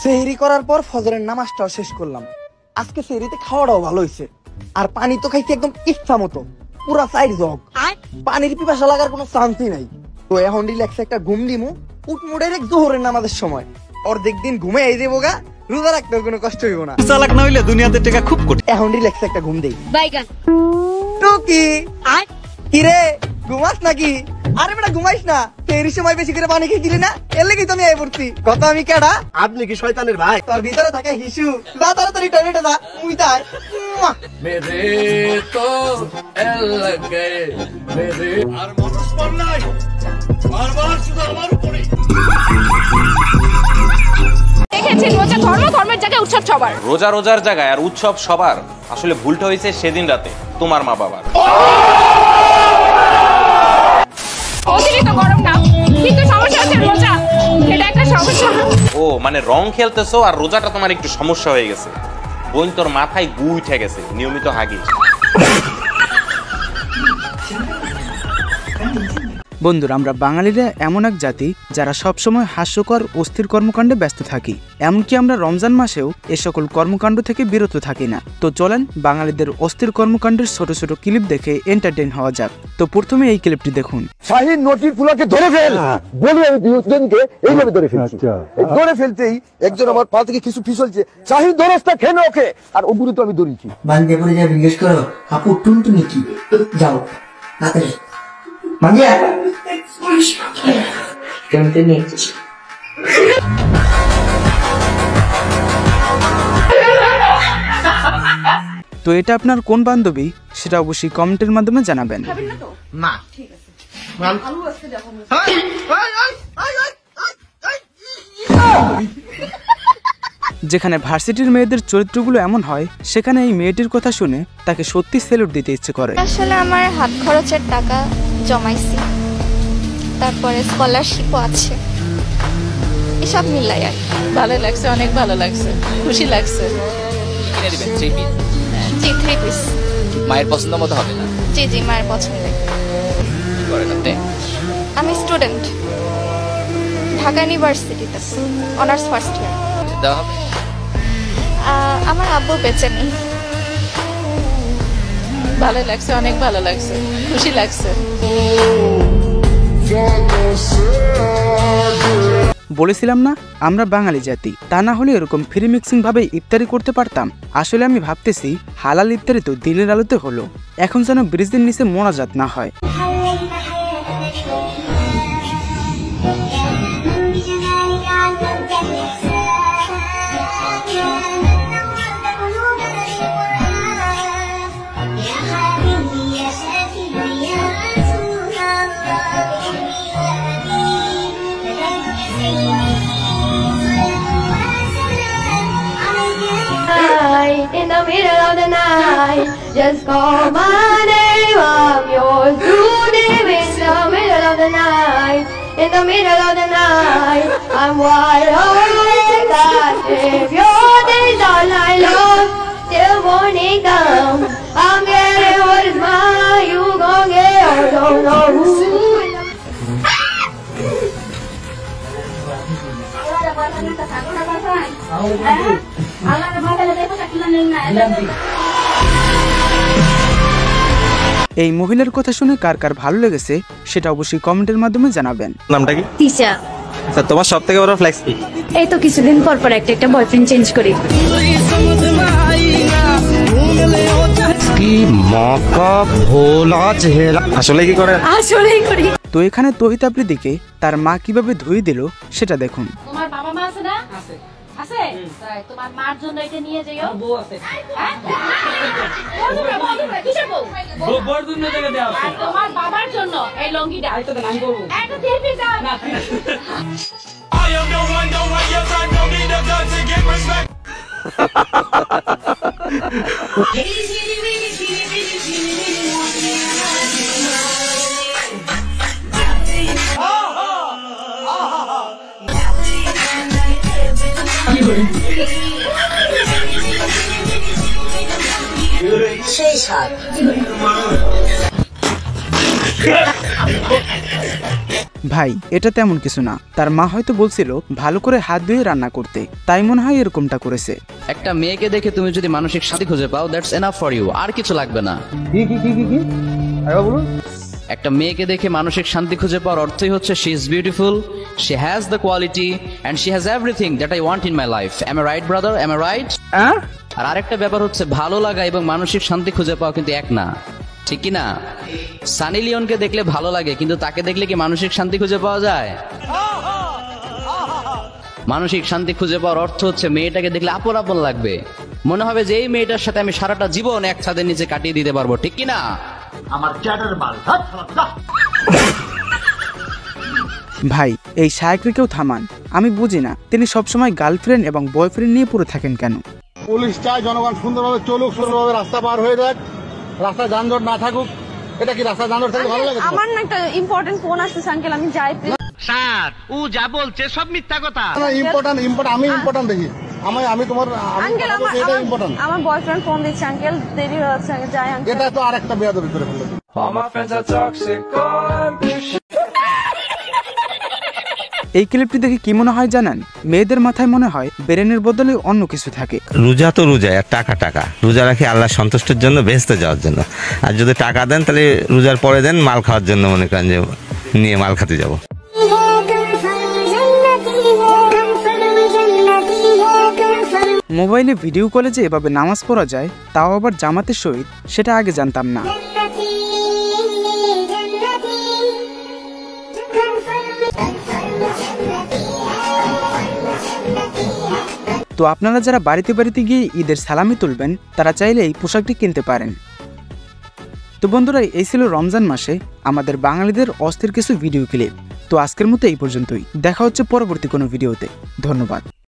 সেহরি করার পর ফজরের নামাজটাও শেষ করলাম। আজকে সেহরিতে খাওয়াটাও ভালো হয়েছে, আর পানি তো খাইছি একদম ইচ্ছা মতো, পুরা 4 জগ। পানির পিপাসা লাগার কোনো চান্সই নাই। তো এখন রিল্যাক্সে একটা ঘুম দিমু, উঠমু ডাইরেক্ট জোহরের নামাজের সময়। অর্ধেক দিন ঘুমে এই দেবো গা, রোজা রাখতেও কোনো কষ্ট হইব না। চালাক না হইলে দুনিয়াতে টাকা খুব কঠিন। এখন রিল্যাক্সে একটা ঘুম দেই। বাইগান টুকি কি রে, ঘুমাস নাকি? আরে বেটা ঘুমাইস না, তেরি সময় বেশি করে পানি খেয়েছিলি না, এর লেগেই তো আমি আই পড়ছি। কত আমি কেডা? আপনি কি শয়তানের ভাই? তোর ভিতরে থাকে হিসু। যা তাড়াতাড়ি টয়লেটে যা, মুইতাই। মেরে তো এল লাগ গয়ে মেরে আর মানুষ পর নাই, বারবার শুধু আমার উপরে। দেখেছেন রোজা ধর্মের জায়গায় উৎসব সবার। রোজার জায়গায় আর উৎসব সবার। আসলে ভুলটা হয়েছে সেদিন রাতে তোমার মা বাবার। অতিরিক্ত গরম না, কিন্তু সমস্যা হচ্ছে রোজা, এটা একটা সমস্যা। ও মানে রং খেলতেছো আর রোজাটা তোমার একটু সমস্যা হয়ে গেছে। বোন তোর মাথায় গু উঠে গেছে, নিয়মিত হাগিস। বন্ধুরা, আমরা বাঙালিরা এমন এক জাতি যারা সবসময় হাস্যকর অস্থির কর্মকাণ্ডে ব্যস্ত থাকি। এমনকি আমরা রমজান মাসেও এ সকল কর্মকাণ্ড থেকে বিরত থাকি না। তো চলেন বাঙালিদের অস্থির কর্মকাণ্ডের ছোট ছোট ক্লিপ দেখে এন্টারটেইন হওয়া যাক। তো প্রথমে এই ক্লিপটি দেখুন। শাহিন নটির ফুলাকে ধরে ফেল বলে আমি দুজনকে এইভাবে ধরে ফেলছি। ধরে ফেলতেই একজন আমার পা থেকে কিছু ফিসলছে, শাহিন ধরস্তা খেয়ে ওকে, আর ওগুলো তো আমি ধরেছি। বান্ধে পরে যা জিজ্ঞেস করো, আপু টুনটুনি কি? যাও তাড়াতাড়ি মাগিয়া টুনটুনি। তো এটা আপনার কোন বান্ধবী সেটা অবশ্যই কমেন্টের মাধ্যমে জানাবেন। না ঠিক আছে, ভালো আজকে দেখো। যেখানে ভার্সিটির মেয়েদের চরিত্রগুলো এমন হয়, সেখানে এই মেয়েটির কথা শুনে তাকে সত্যি স্যালুট দিতে ইচ্ছে করে। আসলে আমার হাত খরচের টাকা জমাইছি, তারপরে স্কলারশিপও আছে, এসব মিলাই আর ভালো লাগছে, অনেক ভালো লাগছে, খুশি লাগছে। কিনে দিবেন 3 পিস? জি 3 পিস। মায়ের পছন্দ মতো হবে না? জি মায়ের পছন্দের। কি করেন আপনি? আমি স্টুডেন্ট, ঢাকা ইউনিভার্সিটিতে, অনার্স ফার্স্ট ইয়ার। দেওয়া হবে? আমার আব্বু বেঁচে নেই। ভালো লাগছে, অনেক ভালো লাগছে, খুশি লাগছে। বলেছিলাম না আমরা বাঙালি জাতি, তা না হলে এরকম ফ্রি মিক্সিং ভাবে ইফতারি করতে পারতাম। আসলে আমি ভাবতেছি হালাল ইফতারি তো দিনের আলোতে হলো, এখন যেন ব্রিজের নিচে মোনাজাত না হয়। In the middle of the night, just call my name, I'm yours today. In the middle of the night, in the middle of the night, I'm wide awake. That if your days are night long, till morning come, I'm getting what is mine. You gon' get, I don't know who. এই মহিলার কথা শুনে কার কার ভালো লেগেছে সেটা অবশ্যই কমেন্টের মাধ্যমে জানাবেন। নামটা কি? তিশা। আচ্ছা, তোমার সবথেকে বড় ফ্লেক্স কি? এই তো কিছুদিন পর একটা বয়ফ্রেন্ড চেঞ্জ করি। কি মাকা ভোলা চেহারা, আসলে কি করে? আসলেই করি। তো এখানে তহিত আফ্রিদিকে তার মা কিভাবে ধুয়ে দিল সেটা দেখুন। তোমার বাবা মা আছে না? আছে। আছে? তাই তোমার মার জন্য এটা নিয়ে যাইও। বউ আছে। হ্যাঁ? বউ কিসের বউ? বউর জন্য জায়গা দেওয়া আছে। তোমার বাবার জন্য এই লঙ্গিটা। এই তো আমি করব। এটা দিয়ে দাও। না। I am the one, yes, I don't need a gun to get respect. ভাই এটা তেমন কিছু না, তার মা হয়তো বলছিল ভালো করে হাত ধুয়ে রান্না করতে, তাই মনে হয় এরকমটা করেছে। একটা মেয়েকে দেখে তুমি যদি মানসিক শান্তি খুঁজে পাও, দ্যাটস এনাফ ফর ইউ, আর কিছু লাগবে না। একটা মেয়েকে দেখে মানসিক শান্তি খুঁজে পাওয়ার অর্থই হচ্ছে she is beautiful, she has the quality and she has everything that I want in my life. Am I right brother, am I right? আর আরেকটা ব্যাপার হচ্ছে ভালো লাগা এবং মানসিক শান্তি খুঁজে পাওয়া কিন্তু এক না, ঠিক কি না? সানি লিওনকে দেখলে ভালো লাগে, কিন্তু তাকে দেখলে কি মানসিক শান্তি খুঁজে পাওয়া যায়? মানসিক শান্তি খুঁজে পাওয়ার অর্থ হচ্ছে মেয়েটাকে দেখলে আপন আপন লাগবে, মনে হবে যে এই মেয়েটার সাথে আমি সারাটা জীবন এক ছাদের নিচে কাটিয়ে দিতে পারবো, ঠিক কি না? আমার চ্যাটার মাল। ভাই এই শায়ককেও থামান, আমি বুঝি না তিনি সবসময় গার্লফ্রেন্ড এবং বয়ফ্রেন্ড নিয়ে পড়ে থাকেন কেন। পুলিশ চায় জনগণ সুন্দরভাবে চলুক, সুন্দরভাবে রাস্তা পার হয়ে যাক, রাস্তা যানজট না থাকুক। এটা কি রাস্তা যানজট থাকলে ভালো লাগে? আমার না একটা ইম্পর্টেন্ট ফোন আসছে আঙ্কেল, আমি যাই প্লিজ। স্যার ও যা বলছে সব মিথ্যা কথা। ইম্পর্টেন্ট আমি ইম্পর্টেন্ট দেখি, আমি তোমার আঙ্কেল এটা ইম্পর্টেন্ট। আমার বয়ফ্রেন্ড ফোন দিচ্ছে আঙ্কেল, দেরি হয়ে যাচ্ছে, যাই আঙ্কেল। এটা তো আরেকটা বেয়াদবি করে ফেললো। এই ক্লিপটি দেখে কি মনে হয় জানেন? মেয়েদের মাথায় মনে হয় ব্রেনের বদলে অন্য কিছু থাকে। রোজা তো রোজা, আর টাকা টাকা রোজা রাখি আল্লাহ সন্তুষ্টির জন্য, বেহেশতে যাওয়ার জন্য। আর যদি টাকা দেন তাহলে রোজার পরে দেন মাল খাওয়ার জন্য, মনে করেন যে নিয়ে মাল খেতে যাব। মোবাইলে ভিডিও কলে যে এভাবে নামাজ পড়া যায়, তাও আবার জামাতের সহিত, সেটা আগে জানতাম না। তো আপনারা যারা বাড়িতে বাড়িতে গিয়ে ঈদের সালামি তুলবেন, তারা চাইলে এই পোশাকটি কিনতে পারেন। তো বন্ধুরা, এই ছিল রমজান মাসে আমাদের বাঙালিদের অস্থির কিছু ভিডিও ক্লিপ। তো আজকের মতো এই পর্যন্তই, দেখা হচ্ছে পরবর্তী কোনো ভিডিওতে। ধন্যবাদ।